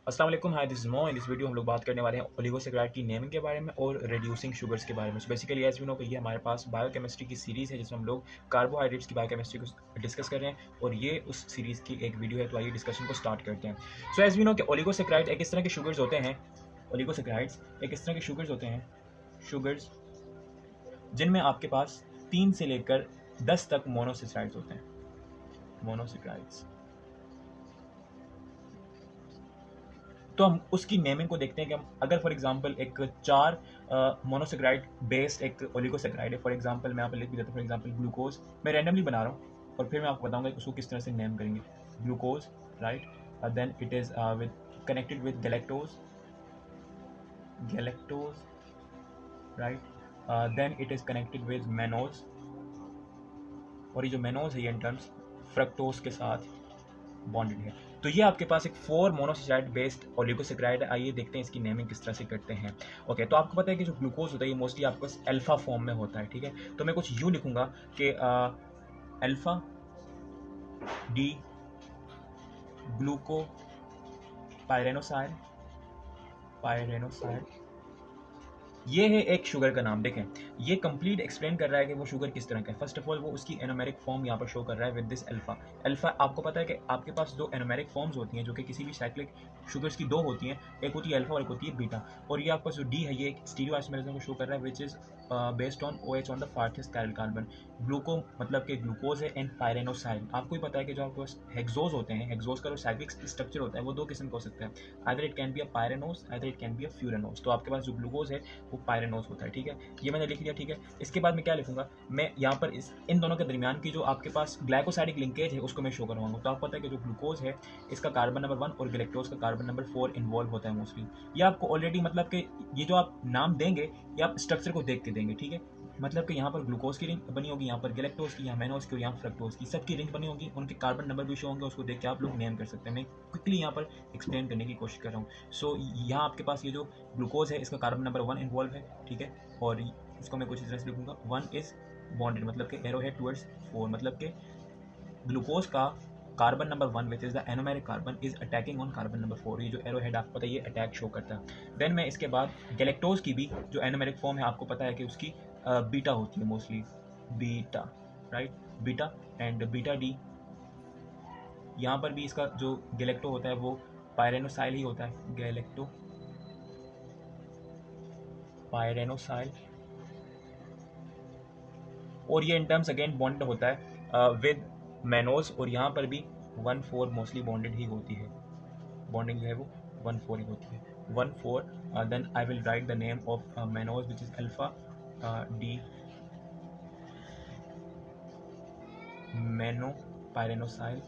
अस्सलाम वालेकुम, hi this is मो। इन दिस वीडियो हम लोग बात करने वाले हैं ओलिगोसैकेराइड की नेमिंग के बारे में और रिड्यूसिंग शुगर्स के बारे में। So basically as we know कि ये हमारे पास बायोकेमिस्ट्री की सीरीज़ है जिसमें हम लोग कार्बोहाइड्रेट्स की बायोकेमिस्ट्री को डिस्कस कर रहे हैं और ये उस सीरीज़ की एक वीडियो है, तो आइए डिस्कशन को स्टार्ट करते हैं। सो एज़ वी नो कि ओलिगोसैकेराइड एक इस तरह के शुगर्स होते हैं, ओलिगोसैकेराइड्स एक इस तरह के शुगर्स होते हैं, शुगर्स जिनमें आपके पास 3 से लेकर 10 तक मोनोसैकेराइड्स होते हैं, मोनोसैकेराइड्स। तो हम उसकी नेमिंग को देखते हैं कि हम अगर फॉर एग्जांपल एक 4 मोनोसैकेराइड बेस्ड एक ओलिगोसैकेराइड है, फॉर एग्जांपल मैं यहाँ पे लिख भी देता हूँ, फॉर एग्जांपल ग्लूकोज। मैं रैंडमली बना रहा हूँ और फिर मैं आपको बताऊंगा कि उसको किस तरह से नेम करेंगे। Glucose, right, then it is with connected with galactose, galactose, right, then it is connected with mannose, और ये जो मेनोज है ये इन टर्म्स फ्रक्टोज के साथ बॉन्डेड है। तो ये आपके पास एक 4 मोनोसैकेराइड बेस्ड ओलिगोसैकेराइड है। आइए देखते हैं इसकी नेमिंग किस तरह से करते हैं। ओके, तो आपको पता है कि जो ग्लूकोज होता है ये मोस्टली आपके पास अल्फा फॉर्म में होता है, ठीक है। तो मैं कुछ यूँ लिखूंगा कि अल्फा डी ग्लूको पायरेनोसाइड, पायरेनोसाइड, ये है एक शुगर का नाम। देखें, ये कंप्लीट एक्सप्लेन कर रहा है कि वो शुगर किस तरह का है। फर्स्ट ऑफ ऑल वो उसकी एनोमेरिक फॉर्म यहाँ पर शो कर रहा है विद दिस अल्फा। अल्फा, आपको पता है कि आपके पास दो एनोमेरिक फॉर्म्स होती हैं जो कि किसी भी साइक्लिक शुगर्स की दो होती हैं, एक होती है अल्फा और एक होती है बीटा। और ये आपका जो डी है ये एक स्टीरियो आइसोमेरिज्म को शो कर रहा है which is based on OH on the farthest chiral carbon. Gluco मतलब कि ग्लूकोज है एंड पायरेनोसाइड। आपको ही पता है कि जो आपके पास हेक्सोज होते हैं, हेक्सोज का जो साइक्लिक स्ट्रक्चर होता है वो दो किस्म का हो सकता है, either it can be a pyranose, either it can be a furanose. तो आपके पास जो ग्लूकोज है वो पायरेनोज होता है, ठीक है। ये मैंने लिख लिया, ठीक है। इसके बाद मैं क्या लिखूंगा, मैं यहाँ पर इन दोनों के दरमियान की जो आपके पास ग्लाइकोसाइडिक लिंकेज है उसको मैं शो करवाऊंगा। तो आपको पता है कि जो ग्लूकोज है इसका कार्बन नंबर 1 और गैलेक्टोज का कार्बन नंबर 4 इन्वॉल्व होता है मोस्टली। ये आपको ऑलरेडी मतलब कि ये जो आप नाम देंगे ये आप स्ट्रक्चर को देख के देंगे, ठीक है। मतलब कि यहाँ पर ग्लूकोज की रिंग बनी होगी, यहाँ पर गैलेक्टोज की, यहाँ मेनोज की और यहाँ फ्रक्टोज की, सबकी रिंग बनी होगी, उनके कार्बन नंबर भी शो होंगे, उसको देख के आप लोग नेम कर सकते हैं। मैं क्विकली यहाँ पर एक्सप्लेन करने की कोशिश कर रहा हूँ। सो यहाँ आपके पास ये जो ग्लूकोज है इसका कार्बन नंबर 1 इन्वॉल्व है, ठीक है। और इसको मैं कुछ इस तरह से लिखूंगा, 1 इज बॉन्डेड मतलब कि एरो है टुवर्ड्स 4, मतलब कि ग्लूकोज का carbon number 1 which is the anomeric carbon is attacking on carbon number 4। ये जो एरो हेड आपको पता है ये अटैक शो करता है। देन मैं इसके बाद गैलेक्टोज की भी जो एनोमेरिक फॉर्म है आपको पता है कि उसकी बीटा होती है mostly, beta, right, beta and beta D. यहाँ पर भी इसका जो गैलेक्टो होता है वो पायरेनोसाइल ही होता है, गैलेक्टो पायरेनोसाइल। और ये इन टर्म्स अगेन बॉन्ड होता है विद मेनोज, और यहाँ पर भी 1,4 मोस्टली बॉन्डेड ही होती है, बॉन्डिंग जो है वो 1,4 ही होती है, 1,4। Then I will write the name of mannose which is alpha D manno pyranosyl,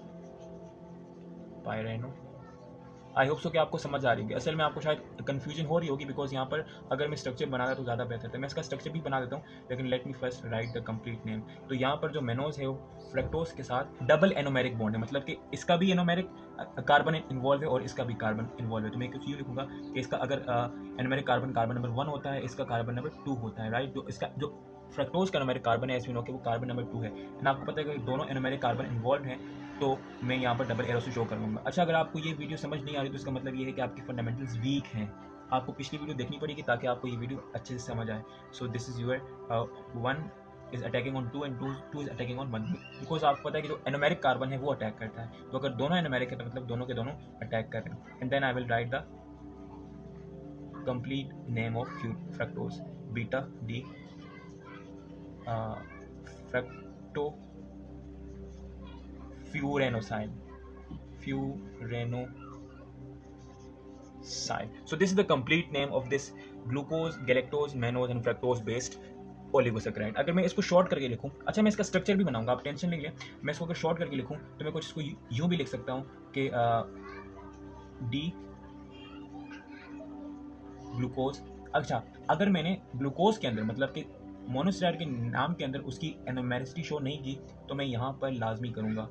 pyrano. I hope so कि आपको समझ आ रही होगी। असल में आपको शायद कन्फ्यूजन हो रही होगी बिकॉज यहाँ पर अगर मैं स्ट्रक्चर बनाता तो ज़्यादा बेहतर था। मैं इसका स्ट्रक्चर भी बना देता हूँ, लेकिन let me first right the complete name. तो यहाँ पर जो मेनोज है वो फ्रक्टोज के साथ डबल एनोमेरिक बॉन्ड है, मतलब कि इसका भी एनोमेरिक कार्बन इन्वॉल्व है और इसका भी कार्बन इन्वॉल्व है। तो मैं कुछ यूँ लिखूंगा कि इसका अगर एनोमेरिक कार्बन कार्बन नंबर 1 होता है, इसका कार्बन नंबर 2 होता है, राइट। जो इसका जो फ्रक्टोज का एनोमेरिक कार्बन है, एसविनो के, वो कार्बन नंबर 2 है। एंड आपको पता है कि दोनों एनोमेरिक कार्बन इन्वॉल्व हैं, तो मैं यहाँ पर डबल एरो से शो करूँगा। अच्छा, अगर आपको ये वीडियो समझ नहीं आ रही तो इसका मतलब ये है कि आपकी फंडामेंटल्स वीक हैं। आपको पिछली वीडियो देखनी पड़ेगी ताकि आपको ये वीडियो अच्छे से समझ आए। सो this is your 1 is attacking on 2 and 2 is attacking on 1, because आपको पता है कि जो एनोमेरिक कार्बन है वो अटैक करता है। तो अगर दोनों एनोमेरिक है तो मतलब दोनों के दोनों अटैक कर रहे हैं। And then I will write the complete name of fructose, beta D fructo furanoside, furanoside. So this is the complete name of this glucose, galactose, mannose and fructose based oligosaccharide. अगर मैं इसको short करके लिखूं, अच्छा मैं इसका structure भी बनाऊंगा, आप टेंशन नहीं लें। मैं इसको अगर शॉर्ट करके लिखूं तो मैं कुछ इसको यूं भी लिख सकता हूं कि डी ग्लूकोज। अच्छा, अगर मैंने ग्लूकोज के अंदर मतलब कि मोनोसैकेराइड के नाम के अंदर उसकी एनोमेरिसिटी शो नहीं की तो मैं यहां पर लाजमी करूंगा।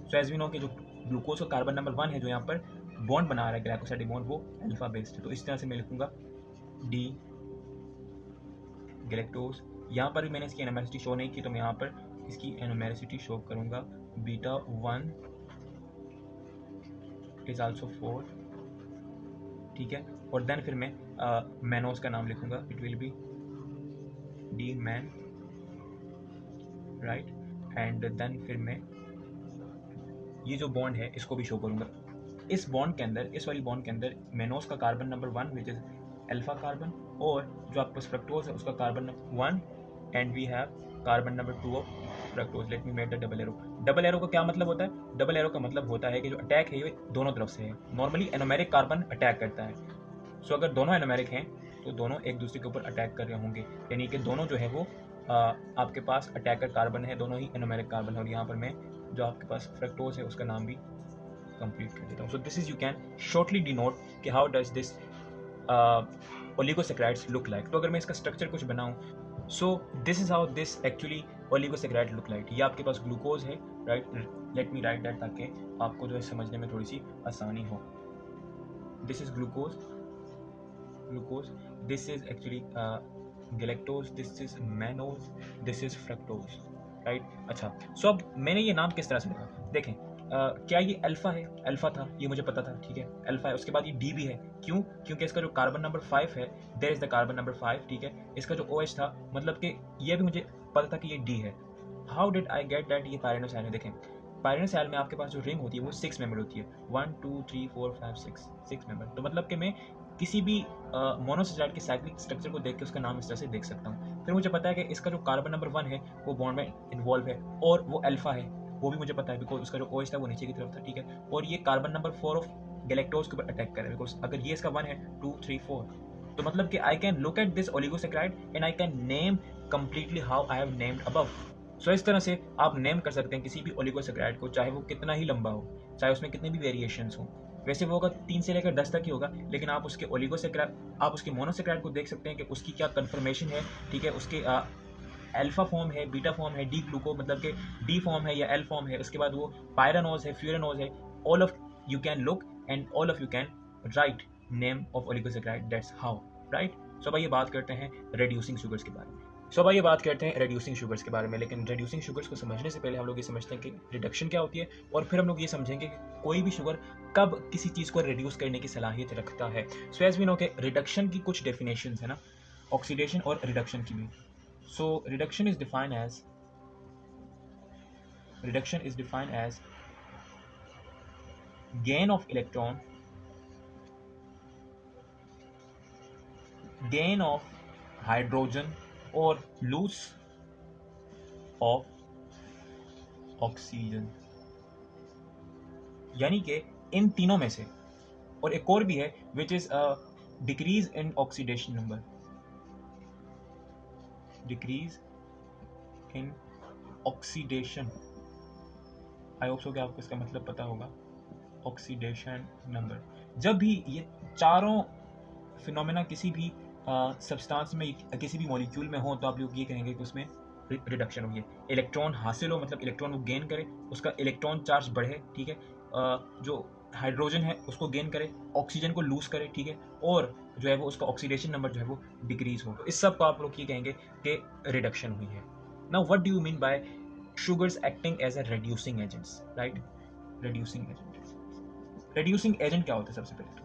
सो एज वी नो कि जो ग्लूकोज का कार्बन नंबर 1 है जो यहाँ पर बॉन्ड बना रहा है ग्लाइकोसाइडिक बॉन्ड, वो अल्फा बेस्ड है। तो इस तरह से मैं लिखूंगा डी गैलेक्टोज। यहाँ पर भी मैंने इसकी एनोमेरिसिटी शो नहीं की तो मैं यहाँ पर इसकी एनोमेरिसिटी शो करूंगा बीटा 1 इज आल्सो 4, ठीक है। और देन फिर मैं मैनोस का नाम लिखूंगा, it will be D man, right. And then फिर मैं ये जो बॉन्ड है इसको भी शो करूंगा। इस बॉन्ड के अंदर, इस वाली बॉन्ड के अंदर मेनोस का carbon number 1 which is alpha carbon, और जो आपके पास फ्रक्टोज है उसका carbon number 1, and we have carbon number 2 of fructose. Let me make the double arrow. Double arrow का क्या मतलब होता है? डबल एरो का मतलब होता है कि जो अटैक है ये दोनों तरफ से है। नॉर्मली एनोमेरिक कार्बन अटैक करता है, सो अगर दोनों एनोमेरिक हैं तो दोनों एक दूसरे के ऊपर अटैक कर रहे होंगे, यानी कि दोनों जो है वो आपके पास अटैकर कार्बन है, दोनों ही एनोमेरिक कार्बन है। और यहाँ पर मैं जो आपके पास फ्रक्टोज है उसका नाम भी कंप्लीट कर देता हूँ। So this is, you can shortly denote कि how does this oligosaccharides look like. तो अगर मैं इसका स्ट्रक्चर कुछ बनाऊँ, so this is how this actually oligosaccharide look like. ये आपके पास ग्लूकोज है, right. Let me write that ताकि आपको जो है समझने में थोड़ी सी आसानी हो। This is glucose, this is actually galactose, this is mannose, this is fructose, right. अच्छा, सो अब मैंने ये नाम किस तरह से लिखा, देखें। क्या ये अल्फा है? अल्फा था, ये मुझे पता था, ठीक है, अल्फा है। उसके बाद ये डी भी है, क्यों? क्योंकि इसका जो कार्बन नंबर 5 है, there is the carbon number 5, ठीक है। इसका जो OH था, मतलब कि ये भी मुझे पता था कि ये डी है। How did I get that? ये पायरेनोसाइल में देखें, पायरेनोसाइल में आपके पास जो रिंग होती है वो 6 मेंबर होती है, 1 2 3 4 5 6 मेंबर। तो मतलब कि मैं किसी भी मोनोसैकेराइड के साइक्लिक स्ट्रक्चर को देख के उसका नाम इस तरह से देख सकता हूँ। फिर मुझे पता है कि इसका जो कार्बन नंबर 1 है वो बॉन्ड में इन्वॉल्व है, और वो अल्फा है, वो भी मुझे पता है बिकॉज उसका जो OH था वो नीचे की तरफ था, ठीक है। और ये कार्बन नंबर 4 ऑफ गैलेक्टोज के ऊपर अटैक कर रहा है, बिकॉज अगर ये इसका 1 है 2 3 4, तो मतलब कि I can look at this oligosaccharide and I can name completely how I have named above. So इस तरह से आप नेम कर सकते हैं किसी भी ओलिगोसैकेराइड को, चाहे वो कितना ही लंबा हो, चाहे उसमें कितनी भी वेरिएशंस हो। वैसे वो होगा 3 से लेकर 10 तक ही होगा, लेकिन आप उसके ओलिगोसैकेराइड, आप उसके मोनोसैकेराइड को देख सकते हैं कि उसकी क्या कन्फर्मेशन है, ठीक है। उसके अल्फा फॉर्म है, बीटा फॉर्म है, डी ग्लूको मतलब कि डी फॉर्म है या एल फॉर्म है, उसके बाद वो पायरानोज है, फ्यूरानोज है। All of you can look and all of you can write name of oligosaccharide, that's how, right. So भाई ये बात करते हैं रेड्यूसिंग शुगर्स के बारे में। रेड्यूसिंग शुगर्स के बारे में, लेकिन रेड्यूसिंग शुगर्स को समझने से पहले हम लोग ये समझते हैं कि रिडक्शन क्या होती है, और फिर हम लोग ये समझेंगे कि कोई भी शुगर कब किसी चीज़ को रिड्यूस करने की सलाहियत रखता है। सो एज वी नो के रिडक्शन की कुछ डेफिनेशंस है ना, ऑक्सीडेशन और रिडक्शन की भी। सो reduction is defined as gain of electron, gain of hydrogen और loss of oxygen, यानी कि इन तीनों में से। और एक और भी है which is decrease in oxidation number, decrease in oxidation. I hope so कि आपको इसका मतलब पता होगा, ऑक्सीडेशन नंबर। जब भी ये चारों फिनोमेना किसी भी सब्सटेंस में, किसी भी मॉलिक्यूल में हो, तो आप लोग ये कहेंगे कि उसमें रिडक्शन हुई है। इलेक्ट्रॉन हासिल हो, मतलब इलेक्ट्रॉन को गेन करे, उसका इलेक्ट्रॉन चार्ज बढ़े, ठीक है। जो हाइड्रोजन है उसको गेन करे, ऑक्सीजन को लूज करे, ठीक है, और जो है वो उसका ऑक्सीडेशन नंबर जो है वो डिक्रीज हो। इस सब को आप लोग ये कहेंगे कि रिडक्शन हुई है। Now what do you mean by sugars acting as a reducing agents, right. Reducing agent क्या होता है? सबसे पहले तो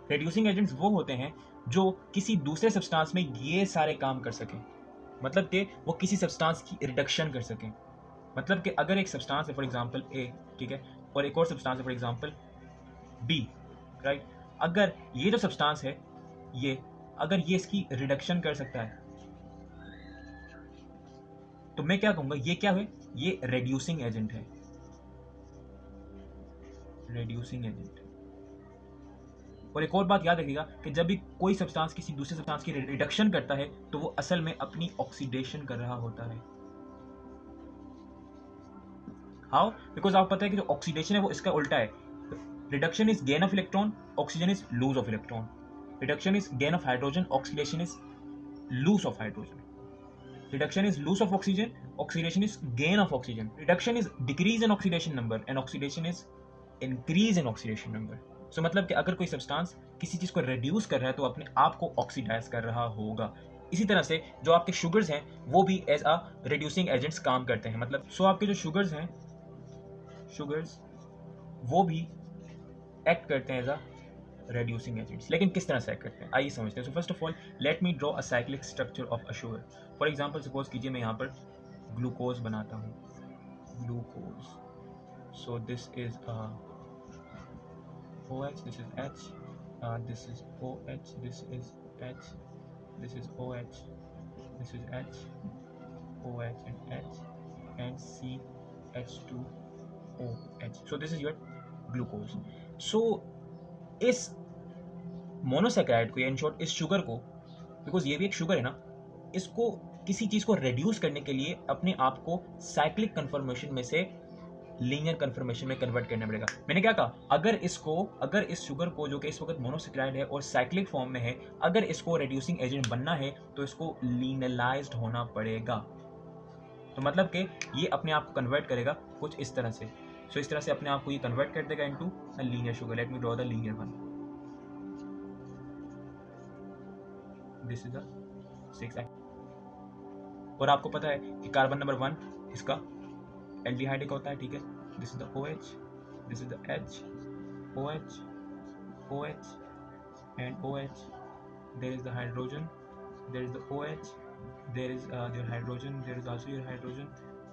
रिड्यूसिंग एजेंट्स वो होते हैं जो किसी दूसरे सब्सटेंस में ये सारे काम कर सकें, मतलब कि वो किसी सब्सटेंस की रिडक्शन कर सकें। मतलब कि अगर एक सब्सटेंस है फॉर एग्जांपल A, ठीक है, और एक और सब्सटेंस है फॉर एग्जांपल B, राइट। अगर ये जो सब्सटेंस है ये, अगर ये इसकी रिडक्शन कर सकता है, तो मैं क्या कहूंगा, ये क्या है? ये रिड्यूसिंग एजेंट है, रिड्यूसिंग एजेंट। और एक और बात याद रखिएगा कि जब भी कोई सब्सटेंस किसी दूसरे सब्सटेंस की रिडक्शन करता है तो वो असल में अपनी ऑक्सीडेशन कर रहा होता है। हाउ? बिकॉज आपको पता है कि जो ऑक्सीडेशन है वो इसका उल्टा है। Reduction is gain of electron, oxygen is lose of electron. Reduction is gain of hydrogen, oxidation is lose of hydrogen. Reduction is loss of oxygen, oxidation is gain of oxygen. Reduction is decrease in oxidation number and oxidation is increase in oxidation number. So मतलब कि अगर कोई substance किसी चीज़ को reduce कर रहा है तो अपने आप को ऑक्सीडाइज कर रहा होगा। इसी तरह से जो आपके शुगर्स हैं वो भी एज अ रिड्यूसिंग एजेंट्स काम करते हैं। मतलब आपके जो शुगर्स हैं शुगर्स वो भी एक्ट करते हैं एज अ reducing agents, लेकिन किस तरह से एक्ट करते हैं आइए समझते हैं. So first of all let me draw a cyclic structure of a sugar. For example suppose कीजिए मैं यहाँ पर ग्लूकोज बनाता हूँ. Glucose, so this is OH, this is H, this is OH, this is H, this is OH, this is H, OH and H, and CH2OH. So this is your glucose. So इस monosaccharide को या in short इस sugar को, because ये भी एक sugar है ना, इसको किसी चीज को रिड्यूस करने के लिए अपने आप को साइक्लिक कन्फर्मेशन में से लीनियर कन्फर्मेशन में कन्वर्ट करना पड़ेगा. मैंने क्या कहा, अगर इस शुगर को जो कि इस वक्त मोनोसेक्राइड है और साइक्लिक फॉर्म में है, अगर इसको रिड्यूसिंग एजेंट बनना है तो इसको लीनलाइज्ड होना पड़ेगा. तो मतलब कि ये अपने आप को कन्वर्ट करेगा कुछ इस तरह से. सो इस तरह से अपने आप को ये कन्वर्ट कर देगा into a linear sugar. Let me draw the linear one. This is the 6. और आपको पता है कि कार्बन नंबर 1 इसका एल्डिहाइड का होता है, ठीक है. This is the OH, this is the H, OH, OH and OH. There is the hydrogen, there is the OH, there is your hydrogen, there is also your hydrogen,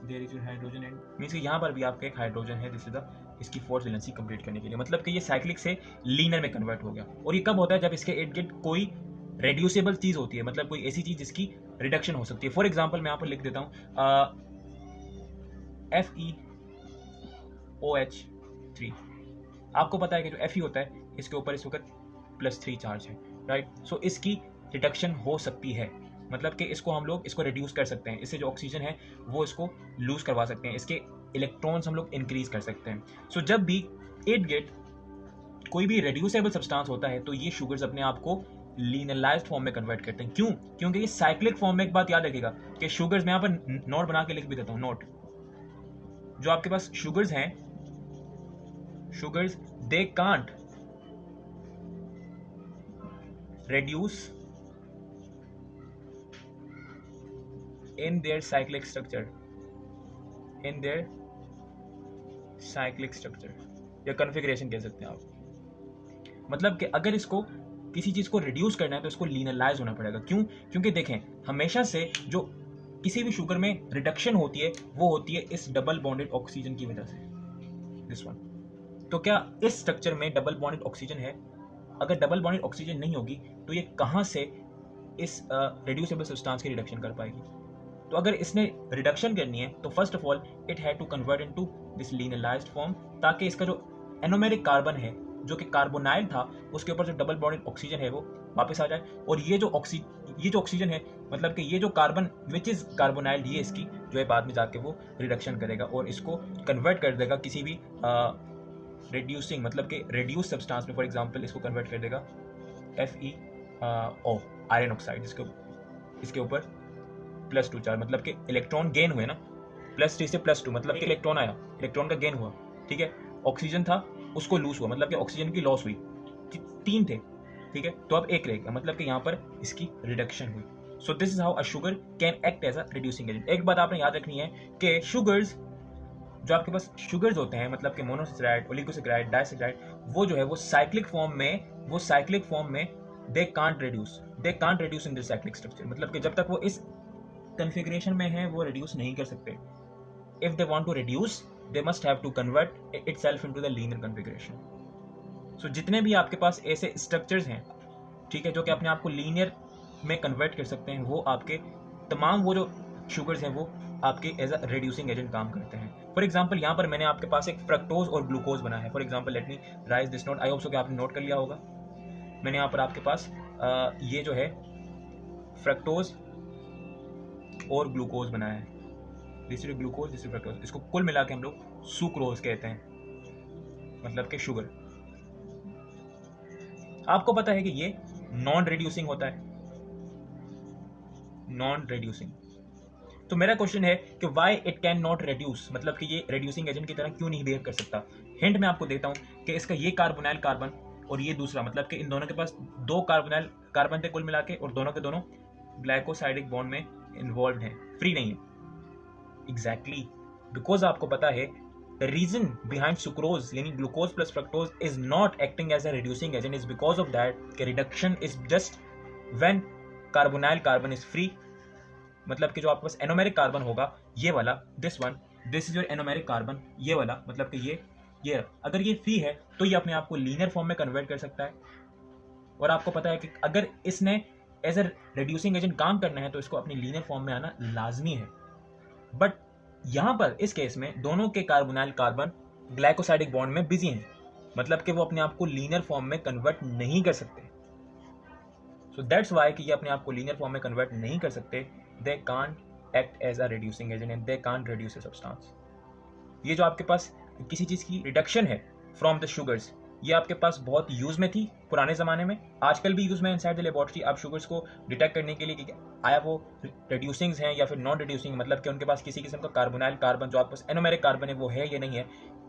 there is your hydrogen and means कि यहाँ पर भी आपका एक hydrogen है. This is the इसकी 4 valency complete करने के लिए, मतलब कि ये साइक्लिक से लीनर में कन्वर्ट हो गया. और ये कब होता है, जब इसके इर्द गिर्द कोई रेड्यूसेबल चीज होती है, मतलब कोई ऐसी चीज जिसकी रिडक्शन हो सकती है. फॉर एग्जाम्पल मैं यहाँ पर लिख देता हूँ FeOH3. आपको पता है कि जो Fe होता है इसके ऊपर इस वक्त +3 चार्ज है, राइट. सो इसकी रिडक्शन हो सकती है, मतलब कि इसको हम लोग इसको रिड्यूस कर सकते हैं. इससे जो ऑक्सीजन है वो इसको लूज करवा सकते हैं, इसके इलेक्ट्रॉन्स हम लोग इंक्रीज कर सकते हैं. सो जब भी इर्द गिर्द कोई भी रेड्यूसेबल सब्सटेंस होता है तो ये शुगर्स अपने आप को लीनलाइज्ड फॉर्म में कन्वर्ट करते हैं. क्यों? क्योंकि ये साइक्लिक फॉर्म में, एक बात याद रखिएगा कि शुगर्स, मैं यहाँ पर नोट बना के लिख भी देता हूँ, नोट. जो आपके पास शुगर्स हैं, sugars they can't reduce in their cyclic structure, in their cyclic structure या कन्फिग्रेशन कह सकते हैं आप. मतलब कि अगर इसको किसी चीज को रिड्यूस करना है तो इसको लीनलाइज होना पड़ेगा. क्यों? क्योंकि देखें हमेशा से जो किसी भी शुगर में रिडक्शन होती है वो होती है इस डबल बॉन्डेड ऑक्सीजन की वजह से, दिस वन. तो क्या इस स्ट्रक्चर में डबल बॉन्डेड ऑक्सीजन है? अगर डबल बॉन्डेड ऑक्सीजन नहीं होगी तो ये कहां से इस रिड्यूसेबल सब्सटेंस की रिडक्शन कर पाएगी? तो अगर इसने रिडक्शन करनी है तो first of all it had to convert into this linearised form, ताकि इसका जो एनोमेरिक कार्बन है जो कि कार्बोनाइल था उसके ऊपर जो डबल बॉन्डेड ऑक्सीजन है वो वापस आ जाए. और ये जो ऑक्सीजन है, मतलब कि ये जो कार्बन विच इज कार्बोनाइल, ये इसकी जो है बाद में जाके वो रिडक्शन करेगा और इसको कन्वर्ट कर देगा किसी भी रिड्यूसिंग, मतलब कि रिड्यूस सब्सटेंस में. फॉर एग्जांपल इसको कन्वर्ट कर देगा FeO, आयरन ऑक्साइड, इसके ऊपर +2 चार्ज, मतलब कि इलेक्ट्रॉन गेन हुए ना, +3 से +2, मतलब कि इलेक्ट्रॉन आया, इलेक्ट्रॉन का गेन हुआ, ठीक है. ऑक्सीजन था उसको लूज हुआ, मतलब कि ऑक्सीजन की लॉस हुई. 3 थे, ठीक है, तो अब 1 रह गया, मतलब कि यहाँ पर इसकी रिडक्शन हुई. So this is how a sugar can act as a reducing agent. एक बात आपने याद रखनी है कि शुगर्स, जो आपके पास शुगर्स होते हैं, मतलब कि मोनोसेक्राइड, ओलिगोसेक्राइड, डाइसेक्राइड, वो जो है वो साइक्लिक फॉर्म में दे can't reduce in the cyclic structure. मतलब कि जब तक वो इस कॉन्फ़िगरेशन में है वो रिड्यूस नहीं कर सकते. If they want to reduce they must have to convert itself into the linear configuration. So जितने भी आपके पास ऐसे स्ट्रक्चर्स हैं, ठीक है, जो कि अपने आप को लीनियर में कन्वर्ट कर सकते हैं, वो आपके तमाम वो जो शुगर्स हैं वो आपके एज अ रिड्यूसिंग एजेंट काम करते हैं. फॉर एग्जांपल यहाँ पर मैंने आपके पास एक फ्रक्टोज और ग्लूकोज बना है. For example let me rise this note. I hope so कि आपने नोट कर लिया होगा. मैंने यहाँ पर आपके पास ये जो है फ्रक्टोज और ग्लूकोज बनाया है. This is glucose, this is fructose. इसको कुल मिला के हम लोग सुक्रोज कहते हैं, मतलब कि शुगर. आपको पता है कि ये नॉन रिड्यूसिंग होता है, नॉन रिड्यूसिंग. तो मेरा क्वेश्चन है कि why it can not reduce, मतलब कि ये रिड्यूसिंग एजेंट की तरह क्यों नहीं बिहेव कर सकता. हिंट मैं आपको देता हूं कि इसका ये कार्बोनाइल कार्बन और ये दूसरा, मतलब कि इन दोनों के पास 2 कार्बोनाइल कार्बन थे कुल मिला के, और दोनों के दोनों ग्लाइकोसाइडिक बॉन्ड में इन्वॉल्व हैं, फ्री नहीं है. एग्जैक्टली बिकॉज आपको पता है The reason behind sucrose यानी glucose plus fructose is not acting as a reducing agent is because of that कि reduction is just when carbonyl carbon is free, मतलब कि जो आपके पास एनोमेरिक कार्बन होगा ये वाला, this is your anomeric carbon, ये वाला मतलब कि ये अगर ये फ्री है तो ये अपने आप को लीनियर फॉर्म में कन्वर्ट कर सकता है। और आपको पता है कि अगर इसने एज ए रिड्यूसिंग एजेंट काम करना है तो इसको अपनी लीनियर फॉर्म में आना लाजमी है। बट यहां पर इस केस में दोनों के कार्बोनाइल कार्बन ग्लाइकोसाइडिक बॉन्ड में बिजी हैं, मतलब कि वो अपने आप को लीनियर फॉर्म में कन्वर्ट नहीं कर सकते। सो दैट्स वाई कि ये अपने आप को लीनियर फॉर्म में कन्वर्ट नहीं कर सकते, they can't act as a reducing agent and they can't reduce a substance. ये जो आपके पास किसी चीज की रिडक्शन है फ्रॉम द शुगर्स, ये आपके पास बहुत यूज में थी पुराने जमाने में, आजकल भी यूज में इनसाइड द लेबोरेटरी। आप शुगर्स को डिटेक्ट करने के लिए कि आया वो रिड्यूसिंग्स हैं या फिर नॉन रिड्यूसिंग, मतलब कि उनके पास किसी किस्म का कार्बोनाइल कार्बन जो आपके पास एनोमेरिक कार्बन है वो है या नहीं है।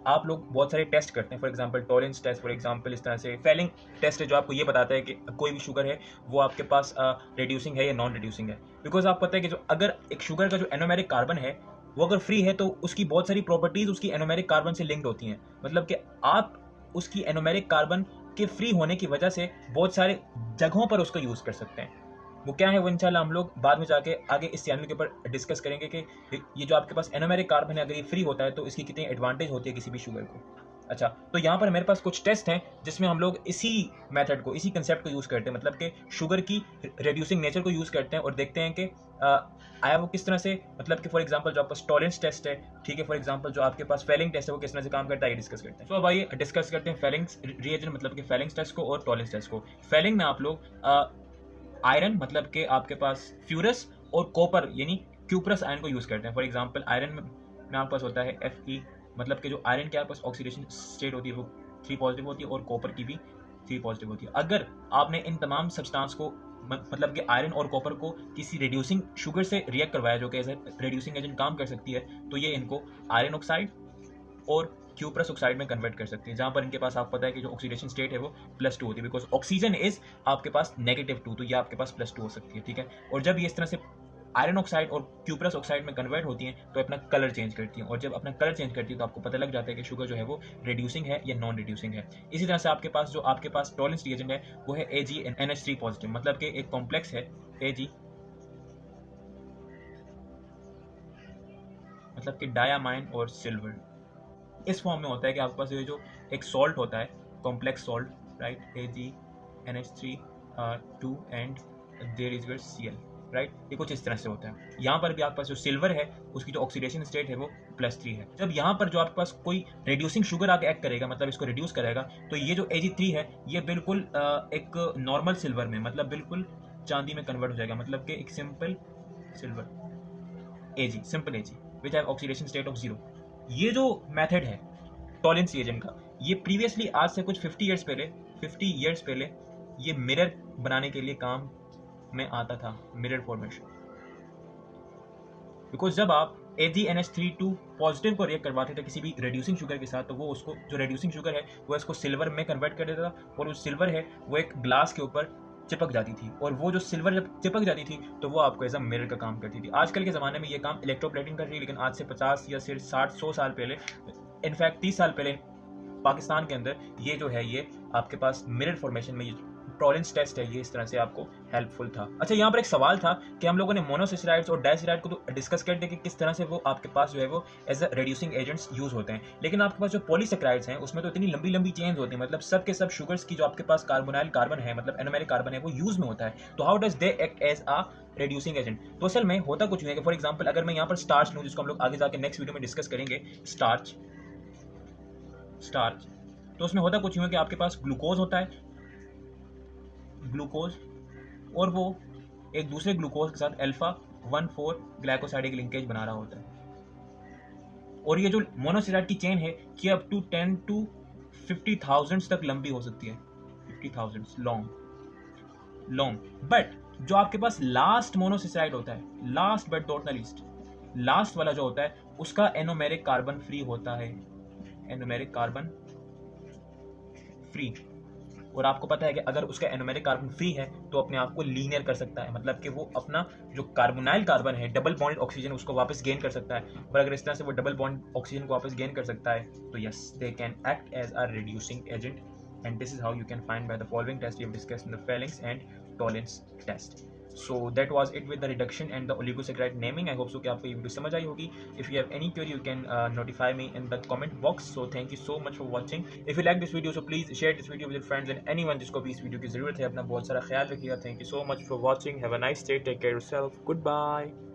आप लोग बहुत सारे टेस्ट करते हैं, for example tolerance test, for example इस तरह से फेलिंग टेस्ट है जो आपको ये बताता है कि कोई भी शुगर है वो आपके पास रिड्यूसिंग है या नॉन रिड्यूसिंग है। बिकॉज आपको पता है कि जो अगर एक शुगर का जो एनोमेरिक कार्बन है वो अगर फ्री है तो उसकी बहुत सारी प्रॉपर्टीज उसकी एनोमेरिक कार्बन से लिंक्ड होती हैं, मतलब कि आप उसकी एनोमेरिक कार्बन के फ्री होने की वजह से बहुत सारे जगहों पर उसको यूज कर सकते हैं। वो क्या है वो इंशाल्लाह हम लोग बाद में जाके आगे इस चैनल के ऊपर डिस्कस करेंगे कि ये जो आपके पास एनोमेरिक कार्बन है अगर ये फ्री होता है तो इसकी कितनी एडवांटेज होती है किसी भी शुगर को। अच्छा, तो यहाँ पर मेरे पास कुछ टेस्ट हैं जिसमें हम लोग इसी मेथड को, इसी कंसेप्ट को यूज करते हैं, मतलब कि शुगर की रिड्यूसिंग नेचर को यूज करते हैं और देखते हैं कि आया वो किस तरह से, मतलब कि फॉर एग्जांपल जो आपका टॉलरेंस टेस्ट है, ठीक है, फॉर एग्जांपल जो आपके पास फेलिंग टेस्ट है वो किस तरह से काम करता है, ये डिस्कस करते हैं। तो अब आइए डिस्कस करते हैं फेलिंग्स रिएजेंट, मतलब कि फेलिंग्स टेस्ट को और टॉलरेंस टेस्ट को। फेलिंग में आप लोग आयरन, मतलब कि आपके पास फ्यूरस और कॉपर यानी क्यूप्रस आयरन को यूज करते हैं। फॉर एग्जांपल आयरन में आपके पास होता है Fe, मतलब कि जो आयरन के आपके पास ऑक्सीडेशन स्टेट होती है वो 3 पॉजिटिव होती है और कॉपर की भी 3 पॉजिटिव होती है। अगर आपने इन तमाम सब्सटेंस को, मतलब कि आयरन और कॉपर को किसी रिड्यूसिंग शुगर से रिएक्ट करवाया जो कि एज ए रिड्यूसिंग एजेंट काम कर सकती है, तो ये इनको आयरन ऑक्साइड और क्यूप्रस ऑक्साइड में कन्वर्ट कर सकती है, जहां पर इनके पास आपको पता है कि जो ऑक्सीडेशन स्टेट है वो +2 होती है, बिकॉज ऑक्सीजन इज आपके पास -2, तो ये आपके पास +2 हो सकती है, ठीक है। और जब ये इस तरह से आयरन ऑक्साइड और क्यूप्रस ऑक्साइड में कन्वर्ट होती हैं तो अपना कलर चेंज करती हैं, और जब अपना कलर चेंज करती है तो आपको पता लग जाता है कि शुगर जो है वो रिड्यूसिंग है या नॉन रिड्यूसिंग है। इसी तरह से आपके पास टॉलरेंस रिएजेंट है वो है AgNH3 पॉजिटिव, मतलब कि एक कॉम्प्लेक्स है Ag, मतलब कि डायामाइन और सिल्वर इस फॉर्म में होता है कि आपके पास ये जो एक सॉल्ट होता है, complex salt, right, AgNH3 2 and there is your Cl, right, ये कुछ इस तरह से होता है। यहाँ पर भी आपके पास जो सिल्वर है उसकी जो ऑक्सीडेशन स्टेट है वो +3 है। जब यहाँ पर जो आपके पास कोई रिड्यूसिंग शुगर आके एक्ट करेगा, मतलब इसको रिड्यूस करेगा, तो ये जो Ag3 है ये बिल्कुल एक नॉर्मल सिल्वर में, मतलब बिल्कुल चांदी में कन्वर्ट हो जाएगा, मतलब कि एक simple silver simple Ag which have oxidation state of 0। ये जो मेथड है टॉलरेंस रिएजेंट का, ये प्रीवियसली आज से कुछ 50 इयर्स पहले ये मिरर बनाने के लिए काम में आता था, मिरर फॉर्मेशन। बिकॉज जब आप AgNH3 पॉजिटिव को रिएक्ट करवाते थे किसी भी रिड्यूसिंग शुगर के साथ, तो वो उसको, जो रिड्यूसिंग शुगर है वो इसको सिल्वर में कन्वर्ट कर देता था, और उस सिल्वर है वो एक ग्लास के ऊपर चिपक जाती थी, और वो जो सिल्वर जब चिपक जाती थी तो वो आपको एज अ मिरर का काम करती थी। आजकल के ज़माने में ये काम इलेक्ट्रोप्लेटिंग कर रही है, लेकिन आज से 50 या सिर्फ 60-100 साल पहले, इनफैक्ट 30 साल पहले पाकिस्तान के अंदर ये जो है ये आपके पास मिरर फॉर्मेशन में ये टॉलरेंस टेस्ट है ये इस तरह से आपको हेल्पफुल था। अच्छा, यहाँ पर एक सवाल था कि हम लोगों ने मोनोसेसराइड्स और डाइसेराइड को तो डिस्कस कर दिया कि किस तरह से वो आपके पास जो है वो as a reducing agents use होते हैं, लेकिन आपके पास जो पॉलीसेक्राइड्स हैं उसमें तो इतनी लंबी लंबी चेन्स होती हैं, मतलब सब के सब शुगर्स की जो आपके पास कार्बोनाइल कार्बन है, मतलब एनोमेरिक कार्बन है, वो यूज में होता है। तो how does they act as a reducing agent? तो असल में होता कुछ नहीं है कि फॉर एग्जाम्पल अगर मैं यहाँ पर स्टार्च लूँ, जिसको हम लोग आगे जाके नेक्स्ट वीडियो में डिस्कस करेंगे, स्टार्च, तो उसमें होता कुछ नहीं है कि आपके पास ग्लूकोज होता है, ग्लूकोज, और वो एक दूसरे ग्लूकोज के साथ α1,4 ग्लाइकोसाइडिक लिंकेज बना रहा होता है, और ये जो मोनोसेराइड की चेन है कि अप टू 10 to 50,000 तक लंबी हो सकती है, 50,000 लॉन्ग। बट जो आपके पास लास्ट मोनोसेराइड होता है, last but not the least, last वाला जो होता है उसका एनोमेरिक कार्बन फ्री होता है, एनोमेरिक कार्बन फ्री, और आपको पता है कि अगर उसका एनोमेरिक कार्बन फ्री है तो अपने आप को लीनियर कर सकता है, मतलब कि वो अपना जो कार्बोनाइल कार्बन है, डबल बॉन्ड ऑक्सीजन, उसको वापस गेन कर सकता है। और अगर इस तरह से वो डबल बॉन्ड ऑक्सीजन को वापस गेन कर सकता है तो yes, they can act as a reducing agent, and this is how you can find by the following test we have discussed in the Phalanx and Tollens test. So that was it with the reduction and the oligosaccharide naming. I hope so कि आपको ये video समझ आई होगी. If you have any query you can notify me in the comment box. So thank you so much for watching. If you like this video so please share this video with your friends and anyone जिसको भी इस video की ज़रूरत है. अपना बहुत सारा ख्याल रखिएगा. Thank you so much for watching. Have a nice day. Take care of yourself. Goodbye.